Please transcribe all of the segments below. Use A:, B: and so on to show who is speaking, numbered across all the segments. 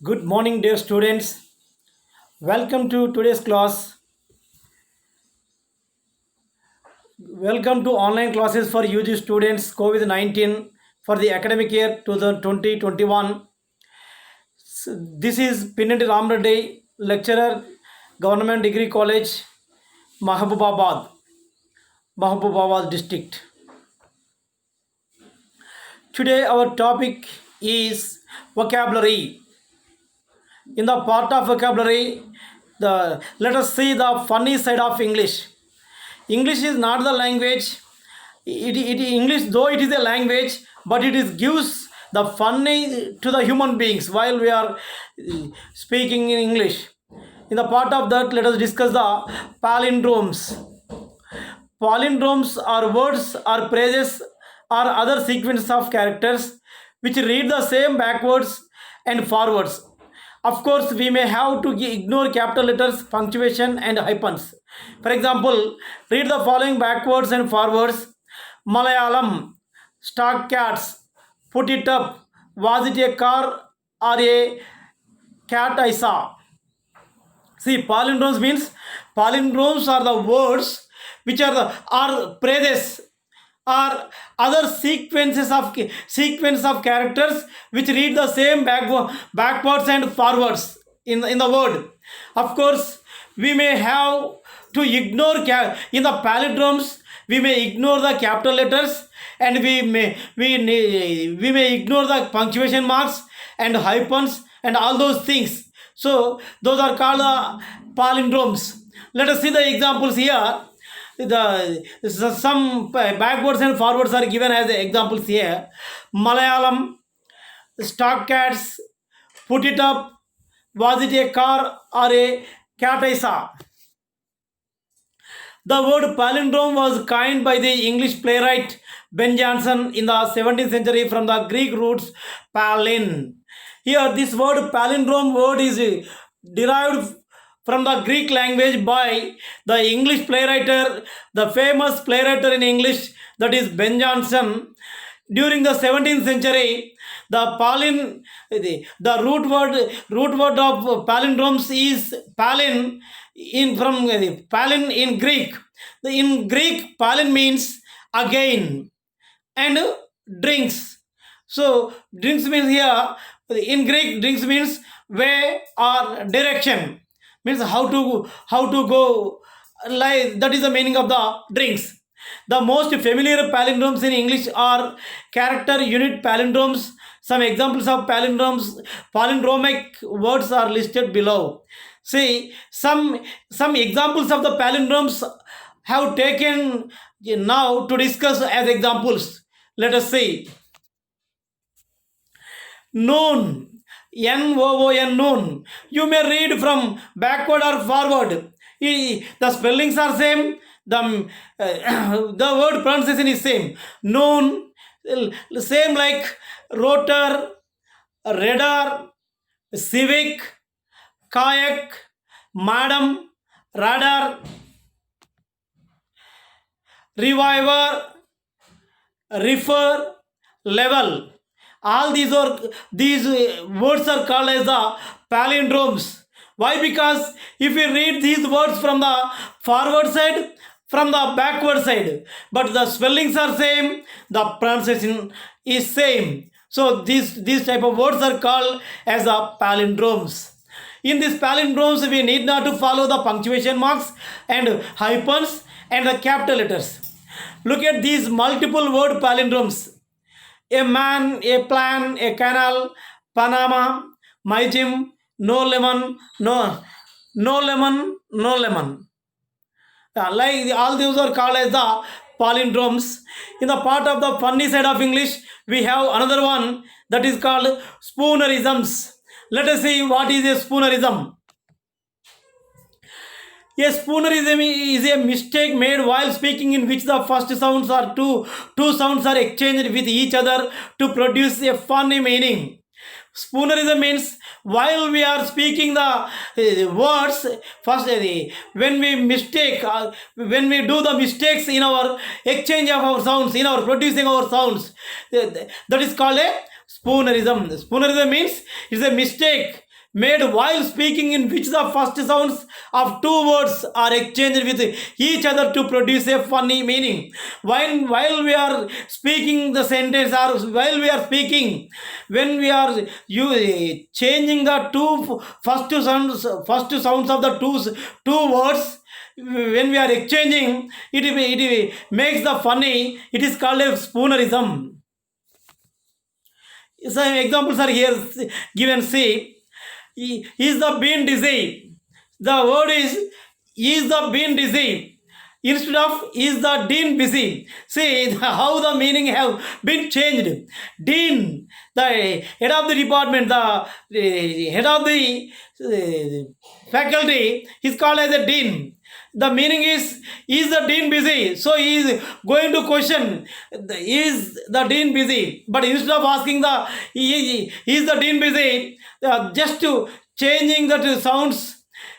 A: Good morning, dear students. Welcome to today's class. Welcome to online classes for UG students COVID 19 for the academic year 2020-21. This is Pinati Ramreddy, lecturer, Government Degree College, Mahabubabad district. Today, our topic is vocabulary. In the part of vocabulary, let us see the funny side of English. English is not the language. English, though it is a language, but it is gives the funny to the human beings while we are speaking in English. In the part of that, let us discuss the palindromes. Palindromes are words or phrases or other sequences of characters which read the same backwards and forwards. Of course, we may have to ignore capital letters, punctuation, and hyphens. For example, read the following backwards and forwards. Malayalam, stock cats, put it up. Was it a car or a cat I saw? See, palindromes are the words which are phrases or other sequence of characters which read the same backwards and forwards in the word. Of course, we may have to ignore in the palindromes. We may ignore the capital letters and we may ignore the punctuation marks and hyphens and all those things. So those are called palindromes. Let us see the examples here. Some backwards and forwards are given as examples here. Malayalam, stock cats, put it up. Was it a car or a cat I saw? The word palindrome was coined by the English playwright Ben Jonson in the 17th century from the Greek roots palin. Here, this word palindrome word is derived from the Greek language by the English playwright, the famous playwright in English, that is Ben Jonson. During the 17th century, the root word of palindromes is palin palin in Greek. In Greek, palin means again and drinks. So drinks means here in Greek, drinks means way or direction, means how to go, like that is the meaning of the drinks. The most familiar palindromes in English are character unit palindromes. Some examples of palindromic words are listed below. See, some examples of the palindromes have taken now to discuss as examples. Let us see. Noon, Noon, noon. You may read from backward or forward. The spellings are same. The word pronunciation is same. Noon, same like rotor, radar, civic, kayak, madam, radar, reviver, refer, level. All these words are called as the palindromes. Why? Because if we read these words from the forward side, from the backward side, but the spellings are same, the pronunciation is same. So these type of words are called as the palindromes. In these palindromes, we need not to follow the punctuation marks and hyphens and the capital letters. Look at these multiple word palindromes. A man, a plan, a canal, Panama, my gym, no lemon, no lemon, no lemon. Like all those are called as the palindromes. In the part of the funny side of English, we have another one that is called spoonerisms. Let us see what is a spoonerism. A spoonerism is a mistake made while speaking in which the first sounds or two sounds are exchanged with each other to produce a funny meaning. Spoonerism means while we are speaking the words, first when we do the mistakes in our exchange of our sounds, in our producing our sounds, that is called a spoonerism. Spoonerism means it's a mistake made while speaking, in which the first sounds of two words are exchanged with each other to produce a funny meaning. While we are speaking the sentence, or while we are speaking, when we are you changing the first sounds of the two words, when we are exchanging, it makes the funny. It is called a spoonerism. Some examples are here given. See, is the bean dizzy? The word is the bean dizzy? Instead of is the dean busy? See how the meaning have been changed. Dean, the head of the department, the head of the faculty, is called as a dean. The meaning is the dean busy? So he is going to question, is the dean busy? But instead of asking is the dean busy, just to changing that sounds,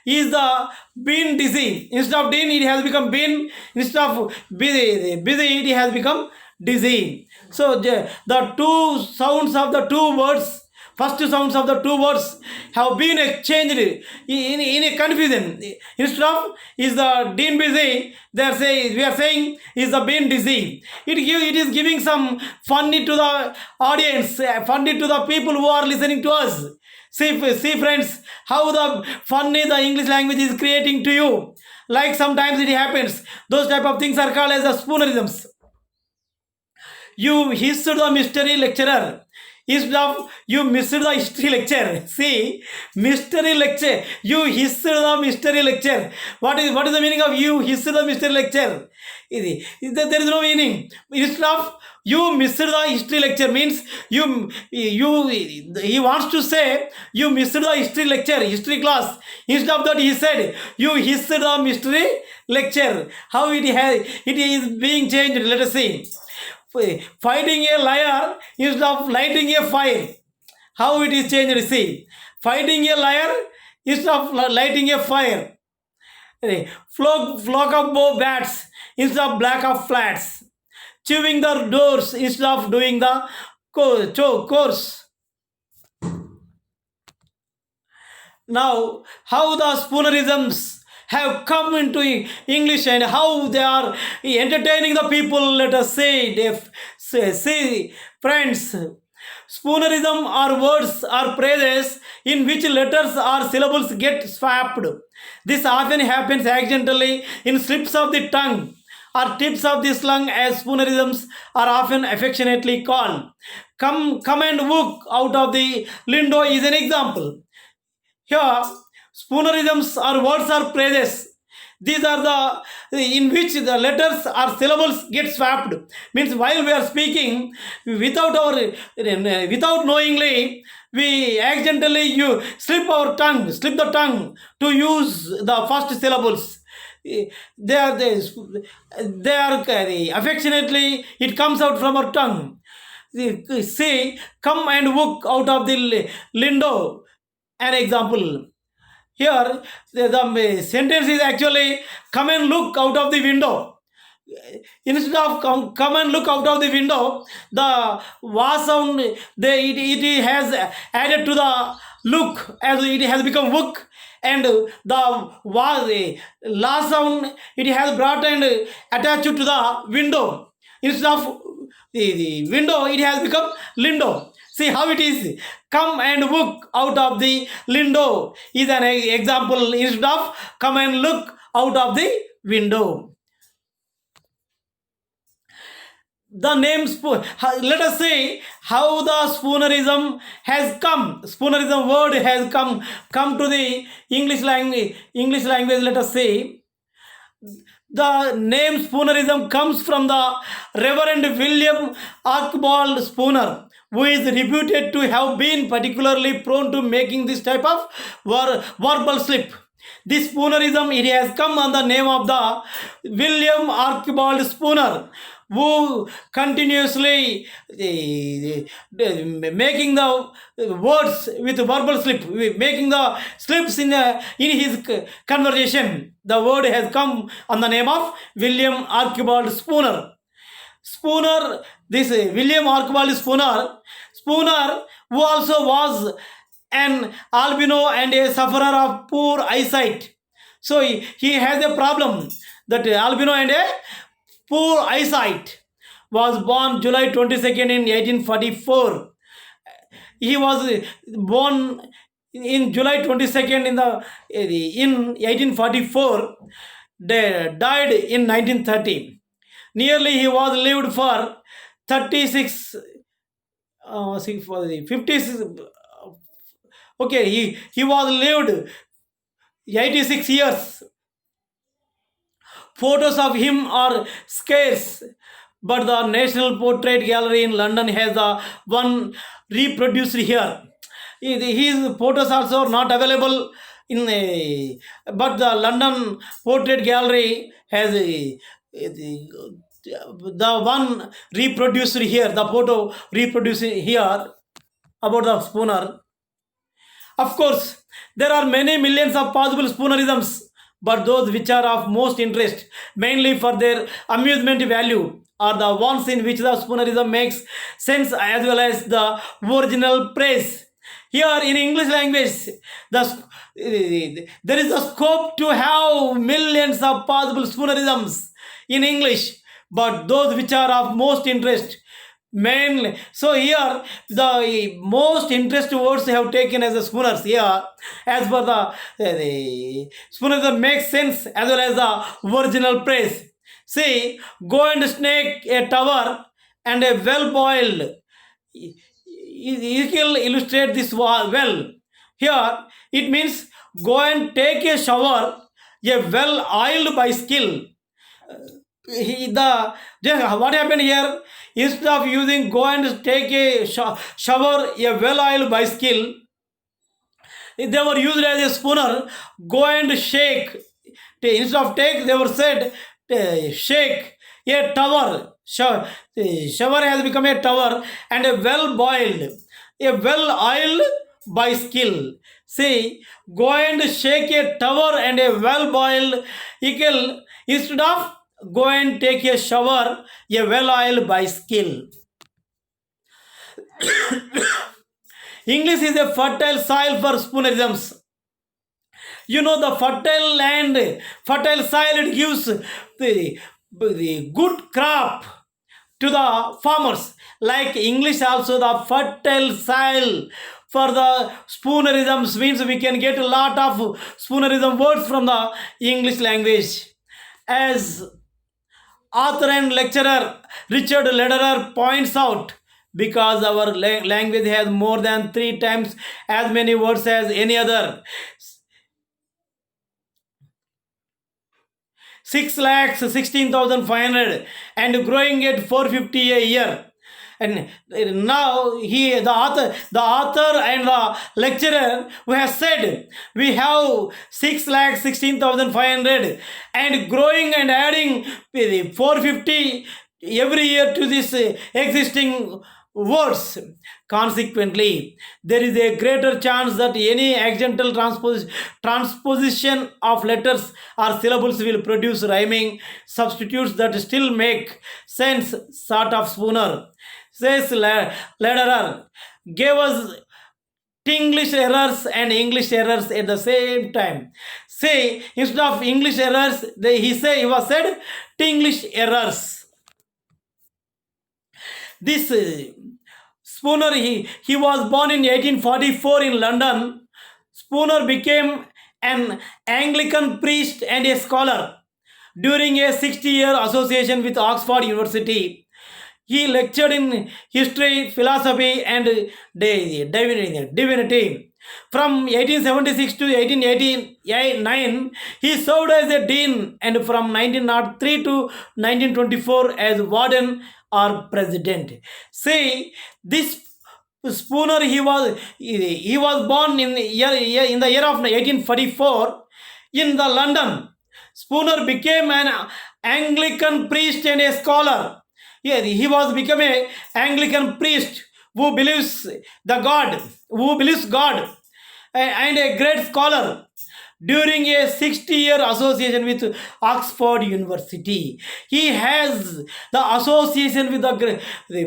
A: is the bean dizzy? Instead of dean, it has become bean. Instead of busy, it has become dizzy. So the two sounds of the two words, first sounds of the two words have been exchanged in a confusion. Instead of is the dean busy, we are saying is the bean dizzy. It is giving some funny to the audience, funny to the people who are listening to us. See friends, how the funny the English language is creating to you. Like sometimes it happens. Those type of things are called as the spoonerisms. You hissed the mystery lecturer. Instead of you missed the history lecture. See, mystery lecture. You hissed the mystery lecture. What is the meaning of you hissed the mystery lecture? There is no meaning. Instead of you missed the history lecture means he wants to say you missed the history lecture, history class. Instead of that, he said you hissed the mystery lecture. How it is being changed. Let us see. Fighting a liar instead of lighting a fire. How it is changed. See, fighting a liar instead of lighting a fire. Flock of bats instead of black of flats. Chewing the doors instead of doing the course. Now, how the spoonerisms have come into English and how they are entertaining the people. Let us say, friends, spoonerism are words or phrases in which letters or syllables get swapped. This often happens accidentally in slips of the tongue or tips of the tongue, as spoonerisms are often affectionately called. Come and walk out of the window is an example. Here, spoonerisms are words or phrases. These are the in which the letters or syllables get swapped. Means while we are speaking, without knowingly, we accidentally slip the tongue to use the first syllables. They are affectionately it comes out from our tongue. Say, come and walk out of the window. An example. Here, the sentence is actually come and look out of the window. Instead of come and look out of the window, the wa sound it has added to the look, as it has become look, and the la sound it has brought and attached to the window. Instead of the window, it has become lindo. See how it is. Come and look out of the window is an example. Instead of come and look out of the window. The name let us say how the spoonerism has come. Spoonerism word has come to the English language. Let us say the name spoonerism comes from the Reverend William Archibald Spooner, who is reputed to have been particularly prone to making this type of verbal slip. This spoonerism it has come on the name of the William Archibald Spooner, who continuously making the words with verbal slip, making the slips in his conversation. The word has come on the name of William Archibald Spooner. Spooner, this William Archibald Spooner, who also was an albino and a sufferer of poor eyesight. So he has a problem that albino and a poor eyesight. Was born July 22nd in 1844. He was born in July 22nd in 1844. Died in 1930. Nearly he was lived for 36 for the 56. Okay, he was lived 86 years. Photos of him are scarce, but the National Portrait Gallery in London has the one reproduced here. His photos also not available in a, but the London Portrait Gallery has the one reproduced here, the photo reproduced here about the Spooner. Of course, there are many millions of possible Spoonerisms, but those which are of most interest, mainly for their amusement value, are the ones in which the Spoonerism makes sense as well as the original praise. Here in English language, there is a scope to have millions of possible Spoonerisms in English, but those which are of most interest, mainly. So here the most interest words have taken as the Spooners here, as per the Spooners that makes sense as well as the original praise. See, go and snake a tower and a well boiled. Ezekiel illustrate this well. Here it means go and take a shower, a well oiled by skill. What happened here? Instead of using go and take a shower, a well oiled by skill, they were used as a spooner. Go and shake. Instead of take, they were said shake a tower. Shower has become a tower and a well boiled, a well oiled by skill. See, go and shake a tower and a well boiled equal instead of go and take a shower, a well oiled by skill. English is a fertile soil for spoonerisms. You know, the fertile land, fertile soil, it gives the good crop to the farmers. Like English also, the fertile soil for the spoonerisms means we can get a lot of spoonerism words from the English language. As author and lecturer Richard Lederer points out, because our language has more than 3 times as many words as any other. 6,16,500 and growing at 450 a year. And now the author and the lecturer who has said we have 6,16,500 and growing and adding 450 every year to this existing words. Consequently, there is a greater chance that any accidental transposition of letters or syllables will produce rhyming substitutes that still make sense, sort of Spooner. Says Lederer, gave us English errors and English errors at the same time. Say, instead of English errors, he was said English errors. This Spooner, he was born in 1844 in London. Spooner became an Anglican priest and a scholar. During a 60-year association with Oxford University, he lectured in history, philosophy, and divinity. From 1876 to 1889, he served as a dean, and from 1903 to 1924 as warden or president. See, this Spooner, he was born in the year of 1844 in the London. Spooner became an Anglican priest and a scholar. Yeah, he was become a Anglican priest who believes God, and a great scholar. during a 60-year association with Oxford University. He has the association with the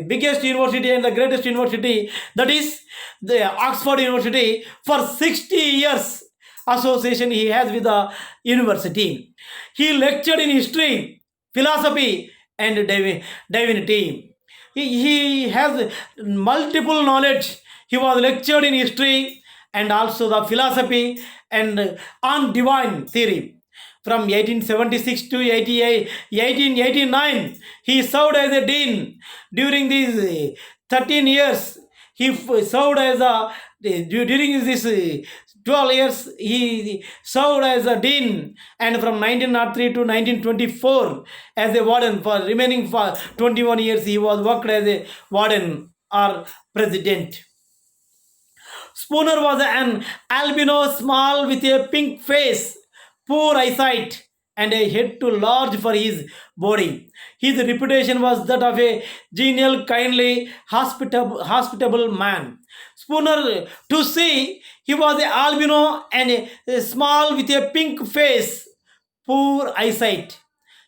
A: biggest university and the greatest university, that is the Oxford University, for 60 years. Association he has with the university. He lectured in history, philosophy, and divinity. He has multiple knowledge. He was lectured in history and also the philosophy and on divine theory. From 1876 to 1889, he served as a dean. During these 13 years, he served as a during this 12 years he served as a dean, and from 1903 to 1924 as a warden. For remaining for 21 years he was worked as a warden or president. Spooner was an albino, small with a pink face, poor eyesight, and a head too large for his body. His reputation was that of a genial, kindly, hospitable man. Spooner, to see, he was a albino and a small with a pink face, poor eyesight.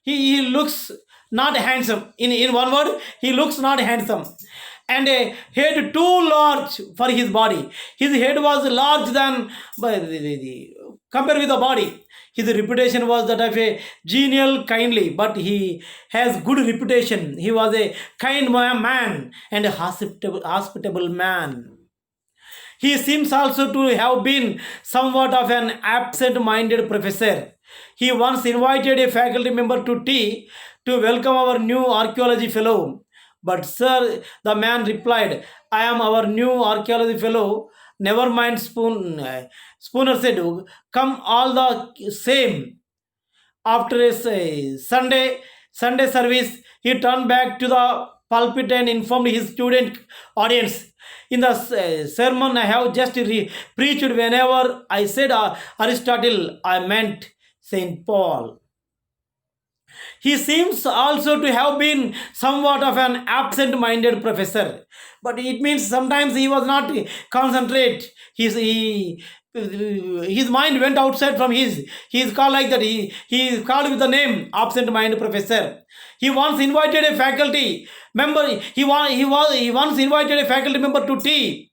A: He looks not handsome. In one word, he looks not handsome. And a head too large for his body. His head was large than compared with the body. His reputation was that of a genial, kindly, but he has good reputation. He was a kind man and a hospitable man. He seems also to have been somewhat of an absent minded professor. He once invited a faculty member to tea to welcome our new archaeology fellow. But, sir, the man replied, I am our new archaeology fellow. Never mind, Spooner said, come all the same. After a Sunday service, he turned back to the pulpit and informed his student audience. In the sermon I have just preached, whenever I said Aristotle, I meant Saint Paul. He seems also to have been somewhat of an absent-minded professor, but it means sometimes he was not concentrate. His mind went outside from his. He is called like that. He is called with the name absent-minded professor. He once invited a faculty member. He once invited a faculty member to tea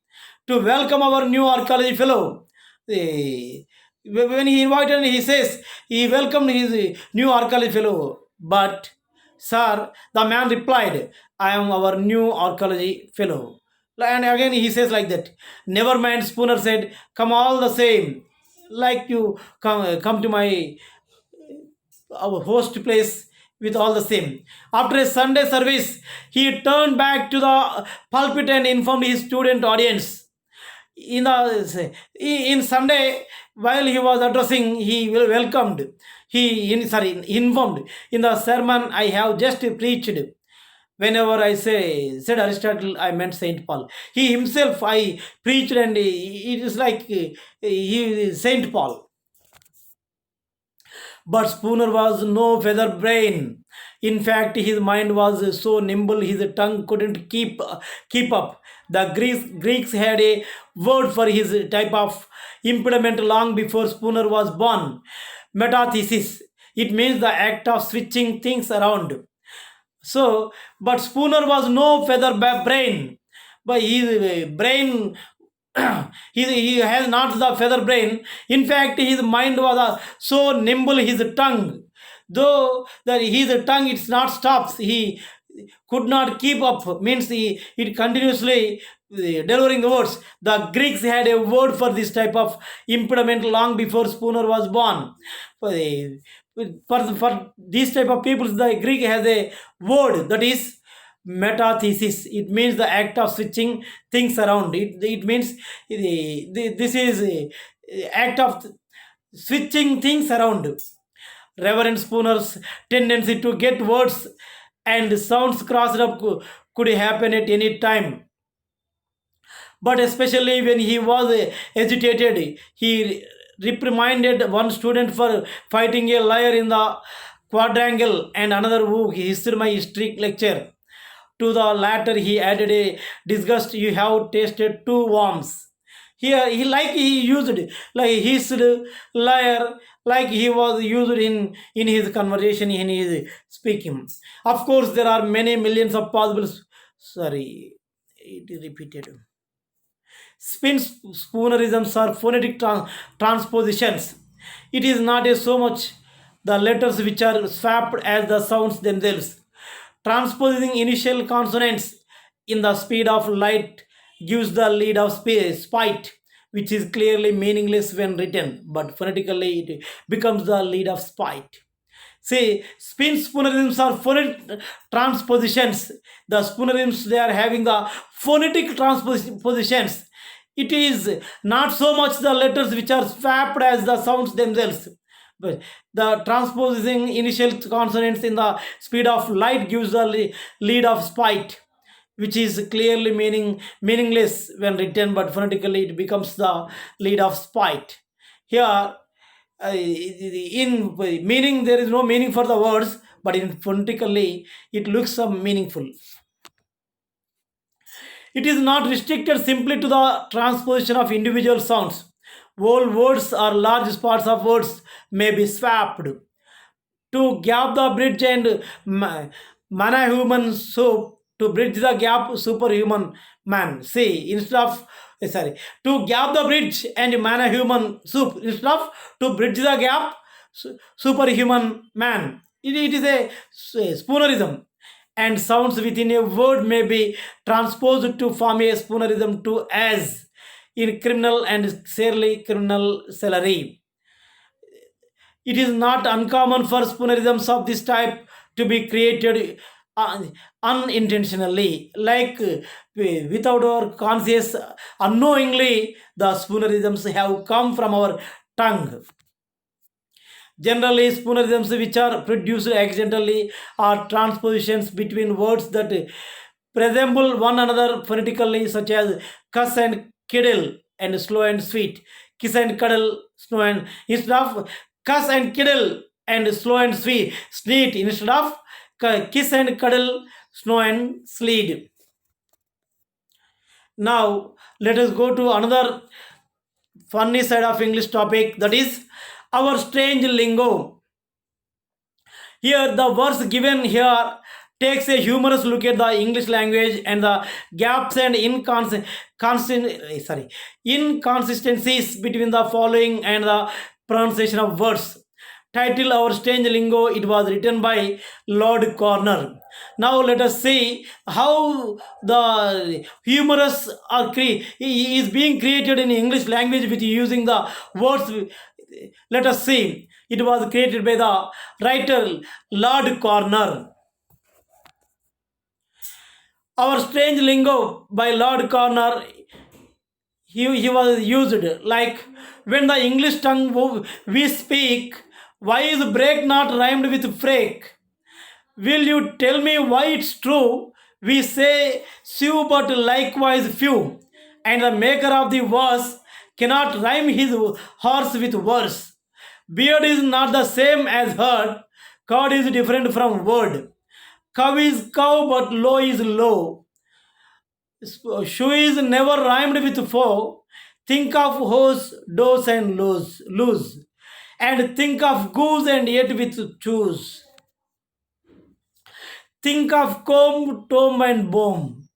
A: to welcome our new archaeology fellow. When he invited, he says he welcomed his new archaeology fellow. But, sir, the man replied, I am our new archaeology fellow. And again he says like that. Never mind, Spooner said, come all the same. Like you come to my our host place with all the same. After a Sunday service, he turned back to the pulpit and informed his student audience. In Sunday, while he was addressing, he welcomed. Informed. In the sermon I have just preached, whenever I said Aristotle, I meant Saint Paul. He himself I preached, and it is like he is Saint Paul. But Spooner was no feather brain. In fact, his mind was so nimble his tongue couldn't keep up. The Greeks had a word for his type of impediment long before Spooner was born. Metathesis. It means the act of switching things around. So, but Spooner was no feather brain. But his brain, he has not the feather brain. In fact, his mind was so nimble, his tongue. Though that his tongue it's not stops, he could not keep up. Means it continuously delivering the words. The Greeks had a word for this type of impediment long before Spooner was born. For these type of people, the Greek has a word that is metathesis. It means the act of switching things around. It means this is act of switching things around. Reverend Spooner's tendency to get words and sounds crossed up could happen at any time. But especially when he was agitated, he reprimanded one student for fighting a liar in the quadrangle and another who hissed my history lecture. To the latter, he added a disgust, you have tasted two worms. Here he used like he should liar, like he was used in his conversation, in his speaking. Of course there are many millions of possible, sorry, it is repeated. Spin spoonerisms are phonetic transpositions. It is not a so much the letters which are swapped as the sounds themselves. Transposing initial consonants in the speed of light gives the lead of spite, which is clearly meaningless when written, but phonetically it becomes the lead of spite. See, spin spoonerisms are phonetic transpositions. The spoonerisms, they are having the phonetic transpositions. It is not so much the letters which are swapped as the sounds themselves. But the transposing initial consonants in the speed of light gives the lead of spite, which is clearly meaningless when written, but phonetically it becomes the lead of spite. Here, in meaning there is no meaning for the words, but in phonetically it looks some meaningful. It is not restricted simply to the transposition of individual sounds. Whole words or large parts of words may be swapped. To gap the bridge and human soup, to bridge the gap superhuman man. See, instead of sorry, to gap the bridge and human soup, instead of to bridge the gap superhuman man. It is a spoonerism, and sounds within a word may be transposed to form a spoonerism to as in criminal and fairly criminal celery. It is not uncommon for spoonerisms of this type to be created unintentionally, like without our conscious, unknowingly, the spoonerisms have come from our tongue. Generally, spoonerisms which are produced accidentally are transpositions between words that resemble one another phonetically, such as cuss and kiddle and slow and sweet. Kiss and cuddle, slow and instead of cuss and kiddle and slow and sweet, sneet instead of kiss and cuddle, snow and sleet. Now, let us go to another funny side of English topic, that is our strange lingo. Here, the verse given here takes a humorous look at the English language and the gaps and inconsistencies between the following and the pronunciation of words. Title Our Strange Lingo, it was written by Lord Corner. Now let us see how the humorous is being created in English language with using the words. Let us see. It was created by the writer Lord Corner. Our Strange Lingo by Lord Corner, he was used like when the English tongue we speak, why is break not rhymed with freak? Will you tell me why it's true? We say few but likewise few, and the maker of the verse cannot rhyme his horse with verse. Beard is not the same as herd, cod is different from word. Cow is cow but low is low. Shoe is never rhymed with foe. Think of hose, dose and lose. And think of goose and yet with choose. Think of comb, tomb and bomb.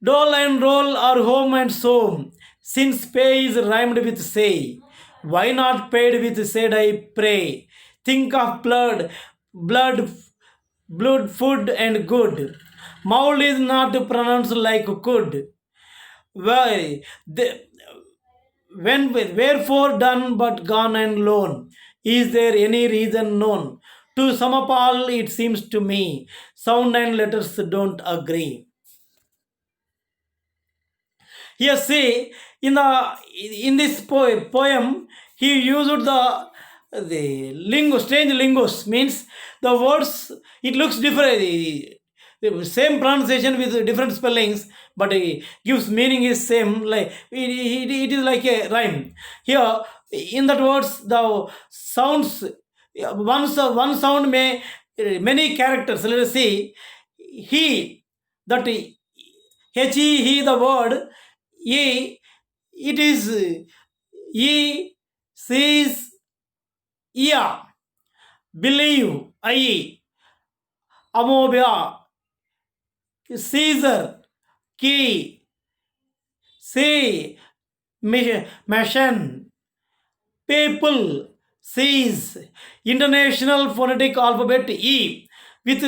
A: Dole and roll are home and so. Since pay is rhymed with say. Why not paid with said I pray? Think of blood, food and good. Mould is not pronounced like could. Why? Wherefore done but gone and lone? Is there any reason known? To sum up all, it seems to me, sound and letters don't agree. Here, see, in this poem, he used the lingo, strange lingos, means the words, it looks different, the same pronunciation with different spellings, but it gives meaning is same, like it is like a rhyme. Here, in that words, the sounds, one sound may many characters. Let us see, he, that he, the word, E, it is E, sees, Ia, believe, I, Amobia, Caesar, Key, C, Machine, people, sees, international phonetic alphabet E. With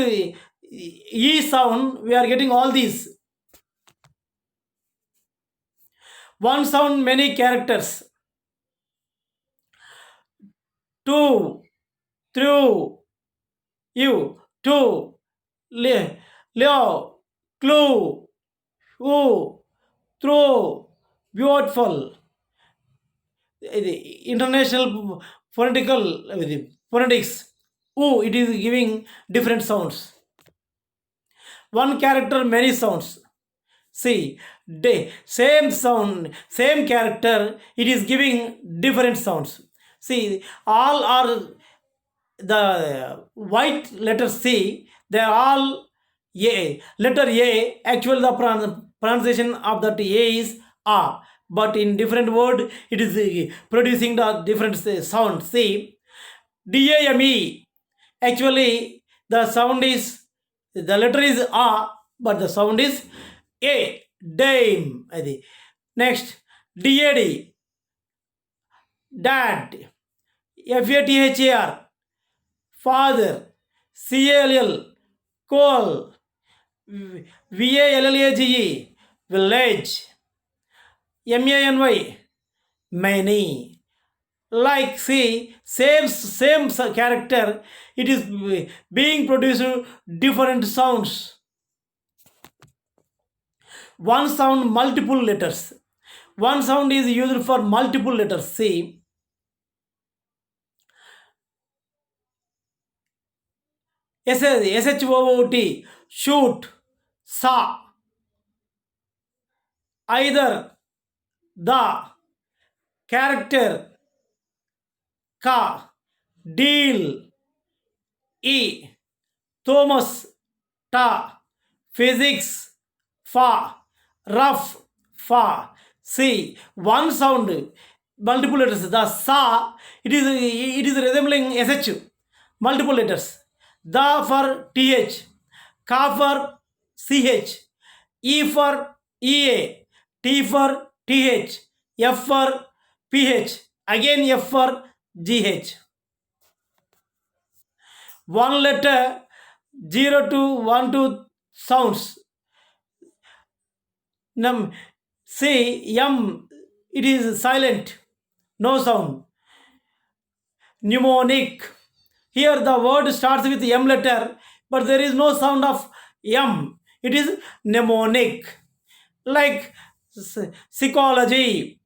A: E sound, we are getting all these. One sound, many characters. Two, through, you, two, Leo, clue, who, through, beautiful. The international phonetical phonetics. Ooh, it is giving different sounds. One character, many sounds. See, same sound, same character, it is giving different sounds. See, all are the white letter C, they are all A. Letter A, actually the pronunciation of that A is A, but in different word it is producing the different sound. See, DAME, actually the sound is, the letter is A, but the sound is A, dame. Next, DAD, dad, FATHAR, father, CALL, call, VALLAGE, village, MANY, many. Like, see, same character, it is being produced different sounds. One sound, multiple letters. One sound is used for multiple letters. See, SHOOT, shoot, saw, either, the, character, ka, deal, e, Thomas, ta, physics, fa, rough, fa. See, one sound, multiple letters. The sa, it is resembling sh, multiple letters. The for th, ka for ch, e for ea, t for th, f for ph, again f for gh. One letter, 0 to 1 to sounds. See, M, it is silent, no sound. Mnemonic. Here the word starts with M letter, but there is no sound of M. It is mnemonic. Like psychology.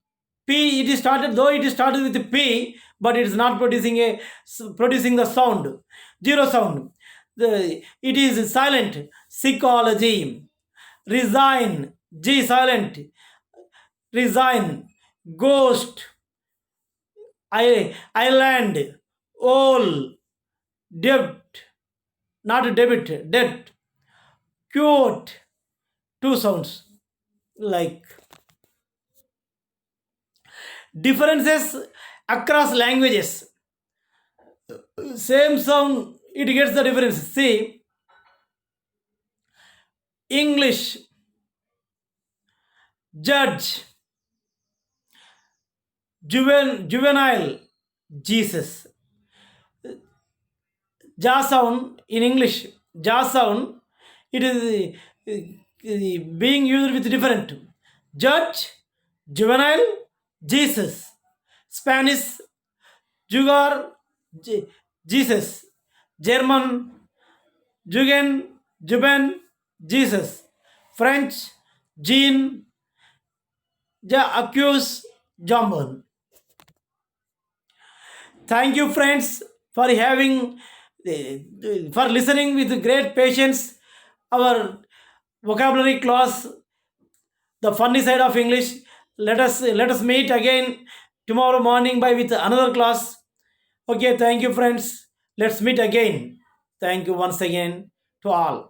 A: P, it is started, though it is started with P, but it is not producing the sound. Zero sound. It is silent. Psychology. Resign, G silent, resign. Ghost, island, all, debt, not debit, debt. Cute, two sounds. Like, differences across languages. Same sound, it gets the difference. See, English, judge, juvenile, Jesus. Ja sound in English, ja sound, it is being used with different. Judge, juvenile, Jesus. Spanish, jugar, Jesus. German, juben, Jesus. French, Jean, accuse, jambon. Thank you, friends, for having, for listening with great patience our vocabulary class, the funny side of English. Let us meet again tomorrow morning by with another class. Okay, thank you, friends. Let's meet again. Thank you once again to all.